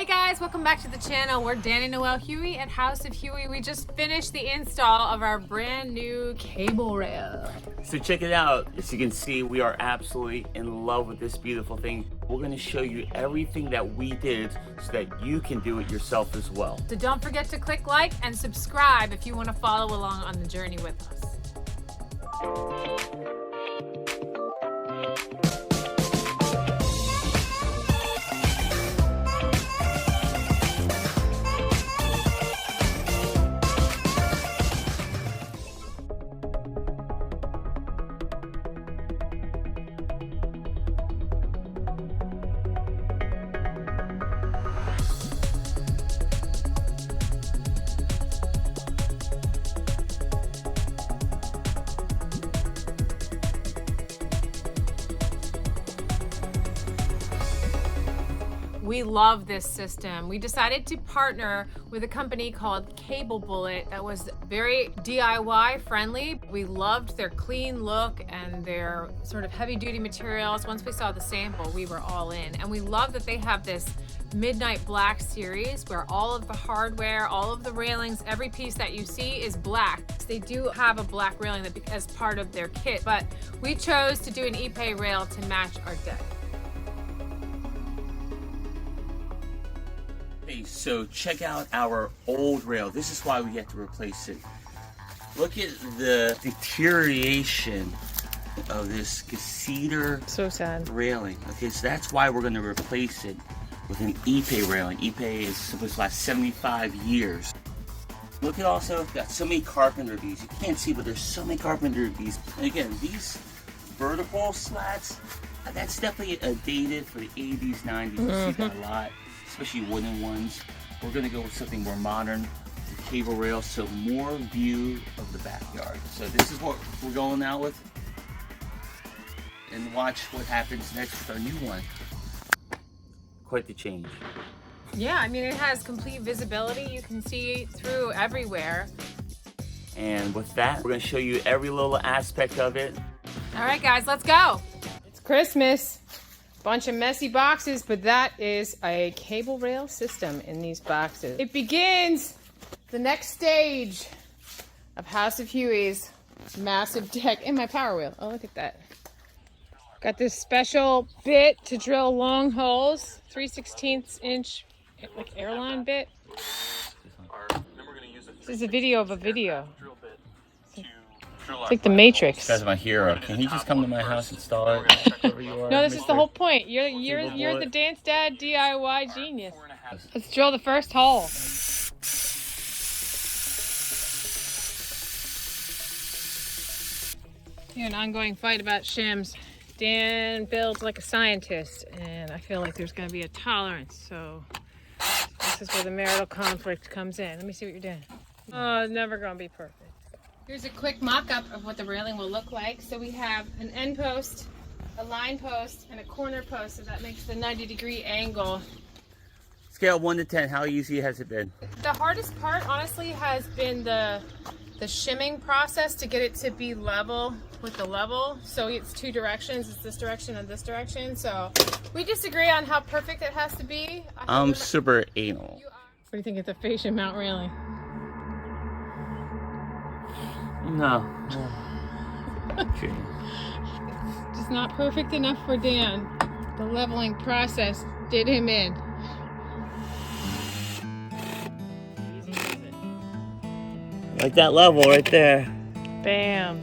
Hey guys, welcome back to the channel. We're Dan and Noelle Huey at House of Huey. We just finished the install of our brand new cable rail. So check it out. As you can see, we are absolutely in love with this beautiful thing. We're going to show you everything that we did so that you can do it yourself as well. So don't forget to click like and subscribe if you want to follow along on the journey with us. We love this system. We decided to partner with a company called Cablebullet that was very DIY friendly. We loved their clean look and their sort of heavy duty materials. Once we saw the sample, we were all in. And we love that they have this Midnight Black series where all of the hardware, all of the railings, every piece that you see is black. They do have a black railing as part of their kit, but we chose to do an IPE rail to match our deck. So check out our old rail. This is why we had to replace it. Look at the deterioration of this cedar railing. Okay, so that's why we're going to replace it with an IPE railing. IPE is supposed to last 75 years. Look at also, got so many carpenter bees. You can't see, but there's so many carpenter bees. And again, these vertical slats, that's definitely dated for the 80s, 90s. You see that a lot, especially wooden ones. We're gonna go with something more modern, the cable rail, so more view of the backyard. So this is what we're going out with. And watch what happens next with our new one. Quite the change. Yeah, I mean, it has complete visibility. You can see through everywhere. And with that, we're gonna show you every little aspect of it. All right, guys, let's go. It's Christmas. Bunch of messy boxes, but that is a cable rail system in these boxes. It begins the next stage of House of Huey's massive deck and my power wheel. Oh, look at that. Got this special bit to drill long holes, 3/16 inch like airline bit. This is a video of a video. It's like the Matrix. This guy's my hero. Can he just come to my house and install it? No, this is the whole point. You're the dance dad DIY genius. Let's drill the first hole. Here, an ongoing fight about shims. Dan builds like a scientist, and I feel like there's going to be a tolerance. So this is where the marital conflict comes in. Let me see what you're doing. Oh, it's never going to be perfect. Here's a quick mock-up of what the railing will look like. So we have an end post, a line post, and a corner post, so that makes the 90-degree angle. Scale 1 to 10, how easy has it been? The hardest part, honestly, has been the shimming process to get it to be level with the level. So it's two directions, it's this direction and this direction. So we disagree on how perfect it has to be. I'm super anal. What do you think of the fascia mount railing? No. Okay. Just not perfect enough for Dan. The leveling process did him in. Like that level right there. Bam.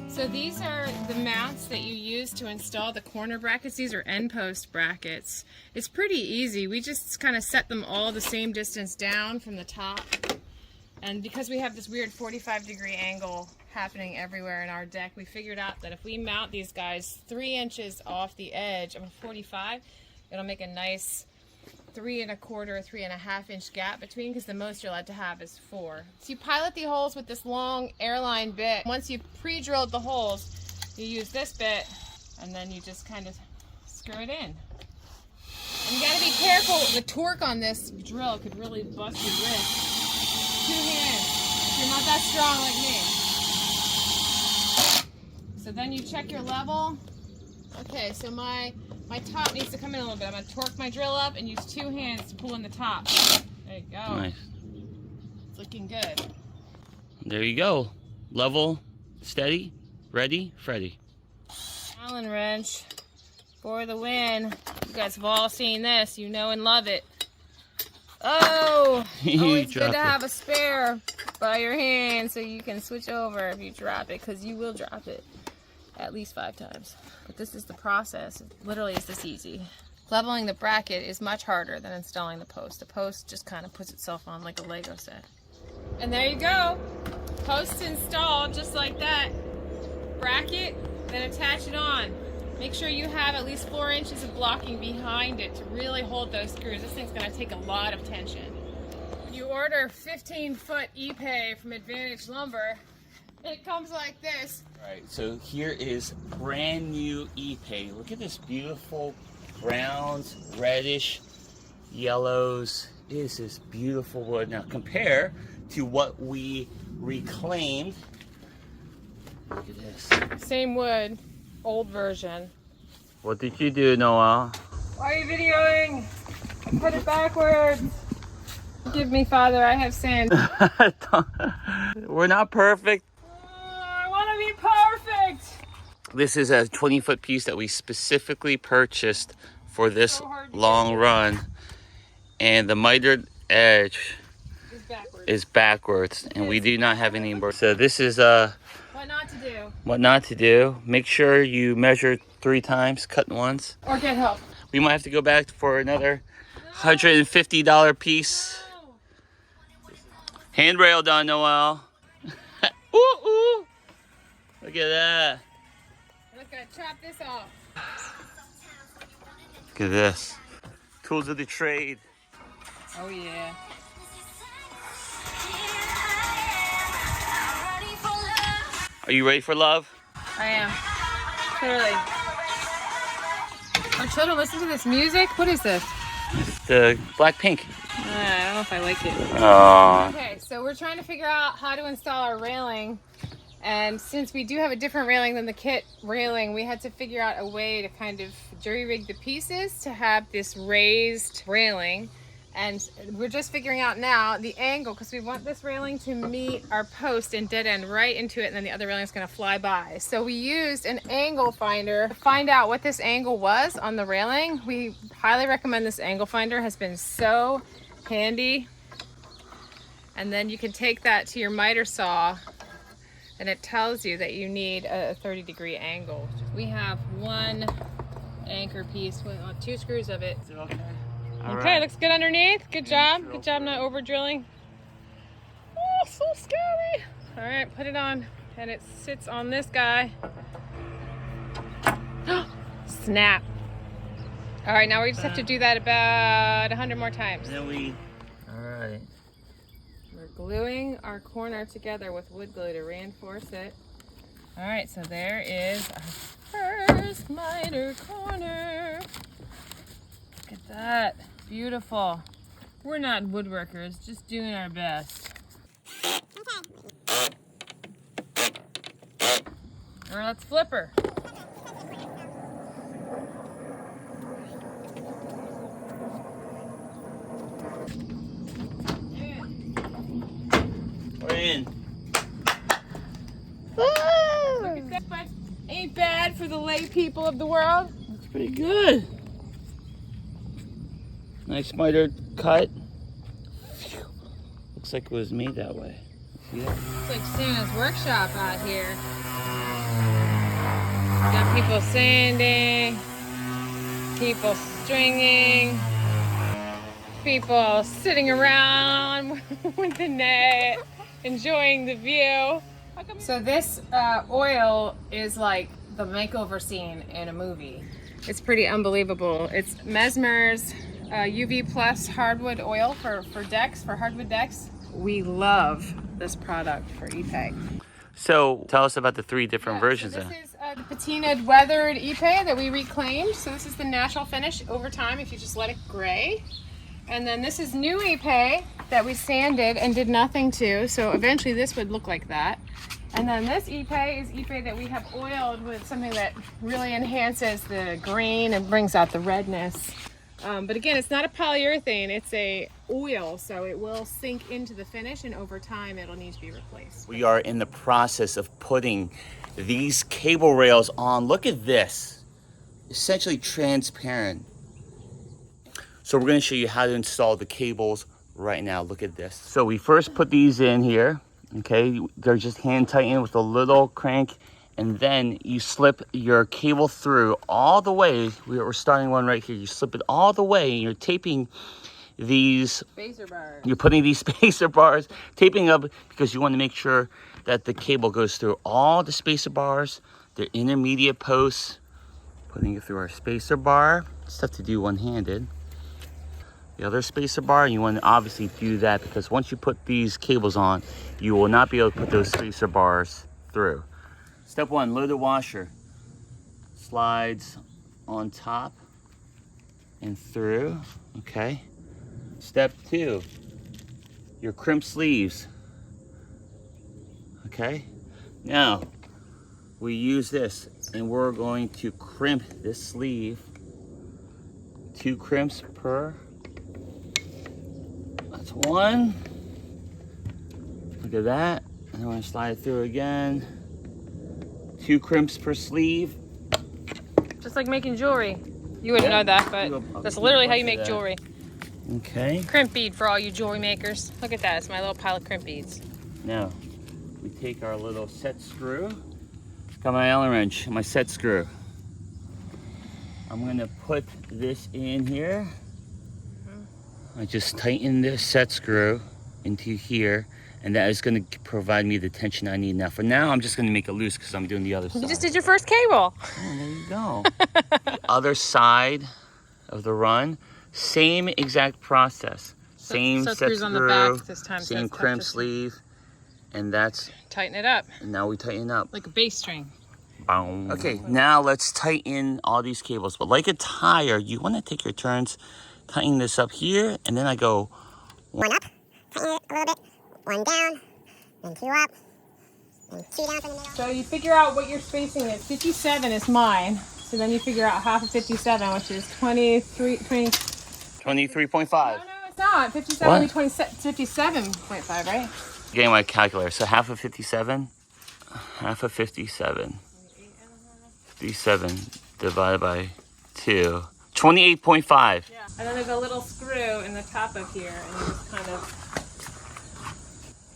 So these are the mounts that you use to install the corner brackets. These are end post brackets. It's pretty easy. We just kind of set them all the same distance down from the top. And because we have this weird 45-degree angle happening everywhere in our deck, we figured out that if we mount these guys 3 inches off the edge of a 45, it'll make a nice 3 1/4, 3.5 inch gap between, because the most you're allowed to have is 4. So you pilot the holes with this long airline bit. Once you've pre-drilled the holes, you use this bit, and then you just kind of screw it in. And you gotta be careful. The torque on this drill could really bust your wrist. 2 hands, if you're not that strong like me. So then you check your level, Okay, so my top needs to come in a little bit. I'm going to torque my drill up and use 2 hands to pull in the top. There you go. Nice. It's looking good. There you go. Level, steady, ready, Freddy. Allen wrench for the win. You guys have all seen this. You know and love it. Oh! Always good to have a spare by your hand so you can switch over if you drop it, because you will drop it at least 5 times. But this is the process. It literally is this easy. Leveling the bracket is much harder than installing the post. The post just kind of puts itself on like a Lego set. And there you go. Post installed just like that. Bracket, then attach it on. Make sure you have at least 4 inches of blocking behind it to really hold those screws. This thing's going to take a lot of tension. You order 15-foot IPE from Advantage Lumber. It comes like this. Right, so here is brand new IPE. Look at this beautiful browns, reddish, yellows. This is beautiful wood. Now compare to what we reclaimed. Look at this. Same wood, old version. What did you do, Noah? Why are you videoing? Put it backwards. Forgive me, Father, I have sinned. We're not perfect. I want to be perfect. This is a 20-foot piece that we specifically purchased for this long run. And the mitered edge is backwards. And we do not have any more. So this is what not to do. What not to do. Make sure you measure 3 times, cut once. Or get help. We might have to go back for another $150 piece. Handrail done, Noel. Ooh, ooh. Look at that. Look, I chop this off. Look at this. Tools of the trade. Oh yeah. Are you ready for love? I am. Clearly. Our children listen to this music? What is this? The Blackpink. I don't know if I like it. Oh. Okay, so we're trying to figure out how to install our railing. And since we do have a different railing than the kit railing, we had to figure out a way to kind of jury-rig the pieces to have this raised railing. And we're just figuring out now the angle, because we want this railing to meet our post and dead end right into it, and then the other railing is going to fly by. So we used an angle finder to find out what this angle was on the railing. We highly recommend this angle finder. It has been so handy. And then you can take that to your miter saw, and it tells you that you need a 30-degree angle. We have 1 anchor piece with 2 screws of it. Okay. Okay, looks good underneath. Good job. Good job not over drilling. Oh, so scary. All right, put it on. And it sits on this guy. Snap. All right, now we just have to do that about 100 more times. Then we... All right. We're gluing our corner together with wood glue to reinforce it. All right, so there is our first miter corner. Look at that. Beautiful. We're not woodworkers, just doing our best. All right, let's flip her. We're in. Look at that, but ain't bad for the lay people of the world. That's pretty good. Nice miter cut. Phew. Looks like it was made that way. See that? It's like Santa's workshop out here. Got people sanding, people stringing, people sitting around with the net, enjoying the view. So this oil is like the makeover scene in a movie. It's pretty unbelievable. It's Mesmer's UV Plus hardwood oil for decks, for hardwood decks. We love this product for IPE. So tell us about the 3 different versions. So this is the patinaed weathered IPE that we reclaimed. So this is the natural finish over time if you just let it gray. And then this is new IPE that we sanded and did nothing to. So eventually this would look like that. And then this IPE is IPE that we have oiled with something that really enhances the grain and brings out the redness. But again, it's not a polyurethane, it's a oil, so it will sink into the finish, and over time it'll need to be replaced. We are in the process of putting these cable rails on. Look at this, essentially transparent. So we're going to show you how to install the cables right now. Look at this. So we first put these in here, okay? They're just hand tightened with a little crank, and then you slip your cable through all the way. We're starting one right here. You slip it all the way, and you're taping these spacer bars. You're putting these spacer bars, taping up, because you want to make sure that the cable goes through all the spacer bars, the intermediate posts, putting it through our spacer bar. It's tough to do one-handed. The other spacer bar, you want to obviously do that, because once you put these cables on, you will not be able to put those spacer bars through. Step one, load the washer. Slides on top and through, okay? Step two, your crimp sleeves, okay? Now, we use this, and we're going to crimp this sleeve. 2 crimps per. That's one. Look at that. And I'm going to slide it through again. 2 crimps per sleeve. Just like making jewelry. You wouldn't know that, but that's literally how you make jewelry. Okay. Crimp bead for all you jewelry makers. Look at that. It's my little pile of crimp beads. Now, we take our little set screw. Got my Allen wrench, my set screw. I'm going to put this in here. I just tighten this set screw into here, and that is going to provide me the tension I need. Now, for now, I'm just going to make it loose because I'm doing the other side. You just did your first cable. Oh, there you go. The other side of the run, same exact process. Same set screws on the back this time. Same crimp sleeve, and that's... Tighten it up. And now we tighten up. Like a bass string. Boom. Okay, now let's tighten all these cables. But like a tire, you want to take your turns. Tighten this up here, and then I go 1 up, tighten it a little bit, 1 down, then 2 up, then 2 down from the middle. So you figure out what your spacing is. 57 is mine. So then you figure out half of 57, which is 23.5. No, it's not. 57 would be 57.5, right? Getting my calculator. So half of 57, half of 57. 57 divided by 2. 28.5. Yeah. And then there's a little screw in the top of here, and you just kind of,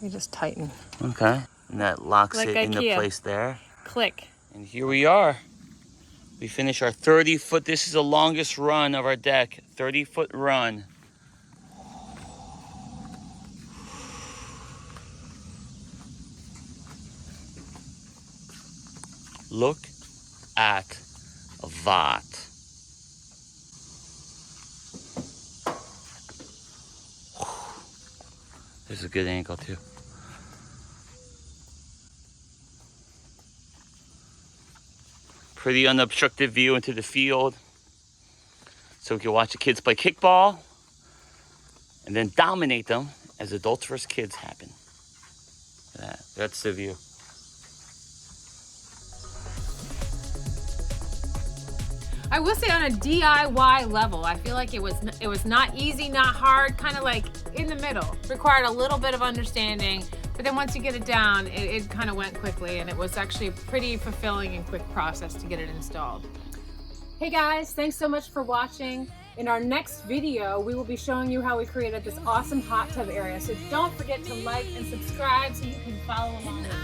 you just tighten. Okay. And that locks like it IKEA. into place there. Click. And here we are. We finish our 30-foot. This is the longest run of our deck. 30-foot run. Look at that. There's a good angle too. Pretty unobstructed view into the field. So we can watch the kids play kickball and then dominate them as adults versus kids happen. Look at that. That's the view. I will say on a DIY level, I feel like it was not easy, not hard, kind of like in the middle. Required a little bit of understanding, but then once you get it down, it kind of went quickly, and it was actually a pretty fulfilling and quick process to get it installed. Hey guys, thanks so much for watching. In our next video, we will be showing you how we created this awesome hot tub area. So don't forget to like and subscribe so you can follow along with us.